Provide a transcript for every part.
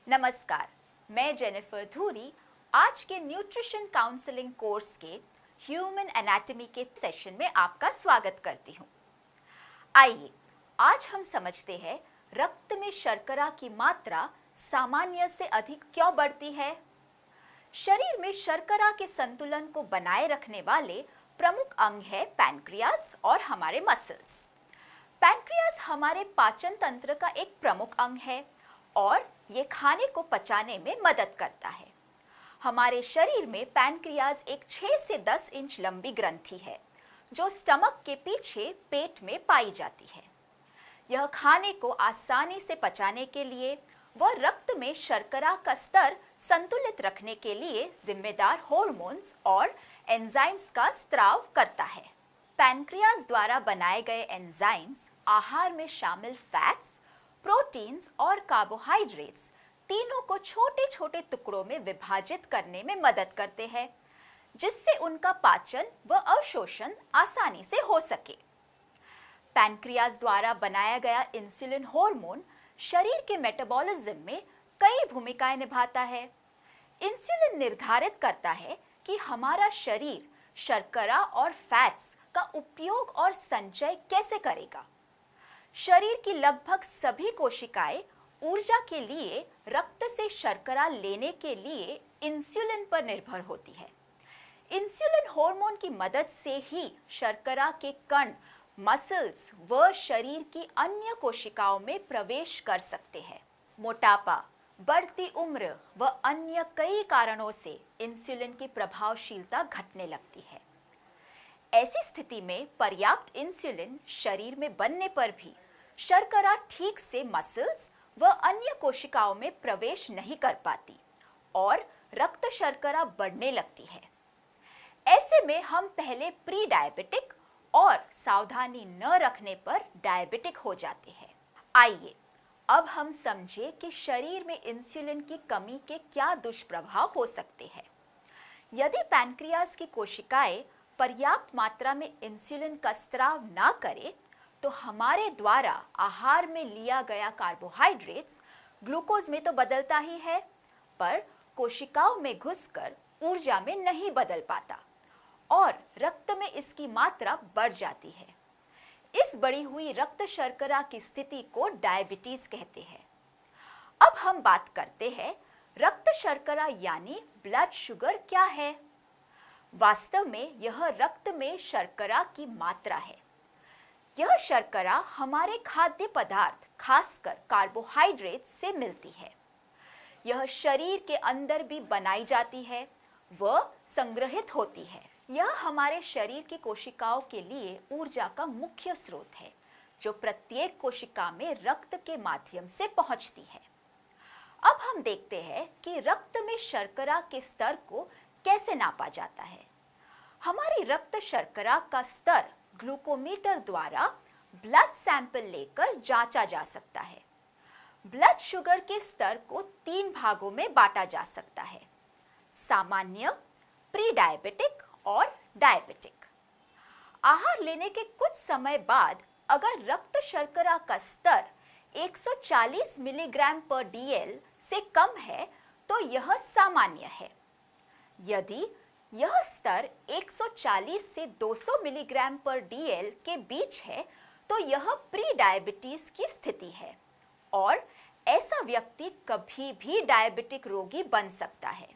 नमस्कार, मैं जेनिफर धूरी आज के न्यूट्रिशन काउंसलिंग कोर्स के ह्यूमन एनाटॉमी के सेशन में आपका स्वागत करती हूँ। आइए आज हम समझते हैं रक्त में शर्करा की मात्रा सामान्य से अधिक क्यों बढ़ती है। शरीर में शर्करा के संतुलन को बनाए रखने वाले प्रमुख अंग है पैनक्रियाज और हमारे मसल्स। पैनक्रियाज हमारे पाचन तंत्र का एक प्रमुख अंग है और ये खाने को पचाने में मदद करता है। हमारे शरीर में पैनक्रियाज एक 6 से 10 इंच लंबी ग्रंथि है जो स्टमक के पीछे पेट में पाई जाती है। यह खाने को आसानी से पचाने के लिए व रक्त में शर्करा का स्तर संतुलित रखने के लिए जिम्मेदार हार्मोन्स और एंजाइम्स का स्त्राव करता है। पैनक्रियाज द्वारा बनाए गए एंजाइम्स आहार में शामिल फैट्स, प्रोटीन्स और कार्बोहाइड्रेट्स तीनों को छोटे छोटे टुकड़ों में विभाजित करने में मदद करते हैं, जिससे उनका पाचन व अवशोषण आसानी से हो सके। पैनक्रियाज द्वारा बनाया गया इंसुलिन हार्मोन शरीर के मेटाबॉलिज्म में कई भूमिकाएं निभाता है। इंसुलिन निर्धारित करता है कि हमारा शरीर शर्करा और फैट्स का उपयोग और संचय कैसे करेगा। शरीर की लगभग सभी कोशिकाएं ऊर्जा के लिए रक्त से शर्करा लेने के लिए इंसुलिन पर निर्भर होती है। इंसुलिन हार्मोन की मदद से ही शर्करा के कण मसल्स व शरीर की अन्य कोशिकाओं में प्रवेश कर सकते हैं। मोटापा, बढ़ती उम्र व अन्य कई कारणों से इंसुलिन की प्रभावशीलता घटने लगती है। ऐसी स्थिति में पर्याप्त इंसुलिन शरीर में बनने पर भी शर्करा ठीक से मसल्स व अन्य कोशिकाओं में प्रवेश नहीं कर पाती और रक्त शर्करा बढ़ने लगती है। ऐसे में हम पहले प्री डायबिटिक और सावधानी न रखने पर डायबिटिक हो जाते हैं। आइए अब हम समझें कि शरीर में इंसुलिन की कमी के क्या दुष्प्रभाव हो सकते हैं। यदि पैनक्रियाज की कोशिकाएं पर्याप्त मात्रा में इंसुलिन का स्त्राव ना करें तो हमारे द्वारा आहार में लिया गया कार्बोहाइड्रेट्स ग्लूकोज में तो बदलता ही है, पर कोशिकाओं में घुसकर ऊर्जा में नहीं बदल पाता और रक्त में इसकी मात्रा बढ़ जाती है। इस बढ़ी हुई रक्त शर्करा की स्थिति को डायबिटीज कहते हैं। अब हम बात करते हैं रक्त शर्करा यानी ब्लड शुगर क्या है। वास्तव में यह रक्त में शर्करा की मात्रा है। यह शर्करा हमारे खाद्य पदार्थ खासकर कार्बोहाइड्रेट से मिलती है। यह शरीर के अंदर भी बनाई जाती है व संग्रहित होती है। यह हमारे शरीर की कोशिकाओं के लिए ऊर्जा का मुख्य स्रोत है जो प्रत्येक कोशिका में रक्त के माध्यम से पहुंचती है। अब हम देखते हैं कि रक्त में शर्करा के स्तर को कैसे नापा जाता है। हमारी रक्त शर्करा का स्तर ग्लूकोमीटर द्वारा ब्लड सैंपल लेकर जांचा जा सकता है। ब्लड शुगर के स्तर को 3 भागों में बांटा जा सकता है: सामान्य, प्री डायबिटिक और डायबिटिक। आहार लेने के कुछ समय बाद अगर रक्त शर्करा का स्तर 140 मिलीग्राम पर डीएल से कम है तो यह सामान्य है। यदि यह स्तर 140 से 200 मिलीग्राम पर डीएल के बीच है तो यह प्री डायबिटीज की स्थिति है और ऐसा व्यक्ति कभी भी डायबिटिक रोगी बन सकता है।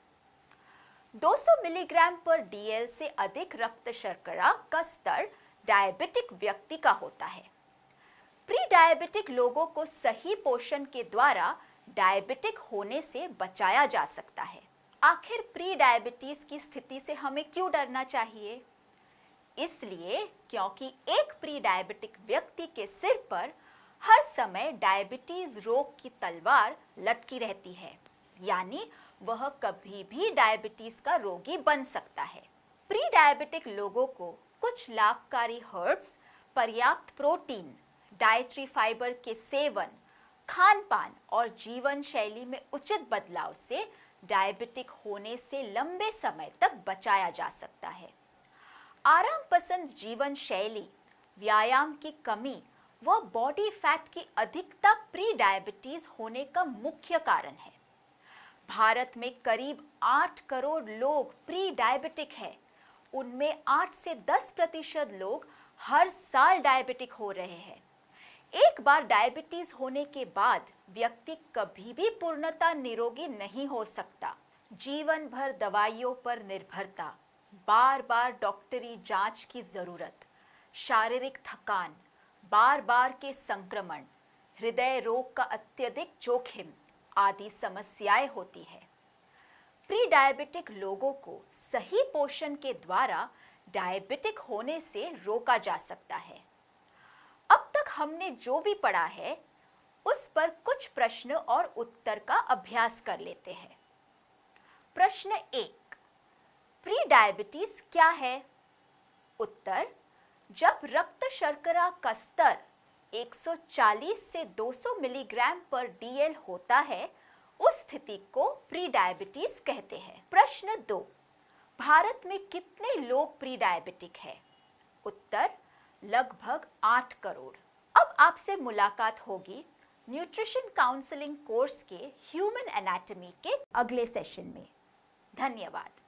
200 मिलीग्राम पर डीएल से अधिक रक्त शर्करा का स्तर डायबिटिक व्यक्ति का होता है। प्री डायबिटिक लोगों को सही पोषण के द्वारा डायबिटिक होने से बचाया जा सकता है। आखिर प्री डायबिटीज की स्थिति से हमें क्यों डरना चाहिए? इसलिए क्योंकि एक प्री डायबिटिक व्यक्ति के सिर पर हर समय डायबिटीज रोग की तलवार लटकी रहती है, यानी वह कभी भी डायबिटीज का रोगी बन सकता है। प्री डायबिटिक लोगों को कुछ लाभकारी हर्ब्स, पर्याप्त प्रोटीन, डाइटरी फाइबर के सेवन, खान-पान और जीवन शैली में उचित बदलाव से डायबिटिक होने से लंबे समय तक बचाया जा सकता है। आराम पसंद जीवन शैली, व्यायाम की कमी व बॉडी फैट की अधिकता प्री डायबिटीज होने का मुख्य कारण है। भारत में करीब 8 करोड़ लोग प्री डायबिटिक हैं। उनमें 8 से 10% लोग हर साल डायबिटिक हो रहे हैं। एक बार डायबिटीज होने के बाद व्यक्ति कभी भी पूर्णतः निरोगी नहीं हो सकता। जीवन भर दवाइयों पर निर्भरता, बार बार डॉक्टरी जांच की जरूरत, शारीरिक थकान, बार बार के संक्रमण, हृदय रोग का अत्यधिक जोखिम आदि समस्याएं होती है। प्री डायबिटिक लोगों को सही पोषण के द्वारा डायबिटिक होने से रोका जा सकता है। अब तक हमने जो भी पढ़ा है उस पर कुछ प्रश्न और उत्तर का अभ्यास कर लेते हैं। प्रश्न 1, प्री डायबिटीज क्या है? उत्तर, जब रक्त शर्करा का स्तर 140 से 200 मिलीग्राम पर डीएल होता है, उस स्थिति को प्री डायबिटीज कहते हैं। प्रश्न 2, भारत में कितने लोग प्री डायबिटिक हैं? उत्तर, लगभग 8 करोड़। अब आपसे मुलाकात होगी न्यूट्रिशन काउंसलिंग कोर्स के ह्यूमन एनाटॉमी के अगले सेशन में। धन्यवाद।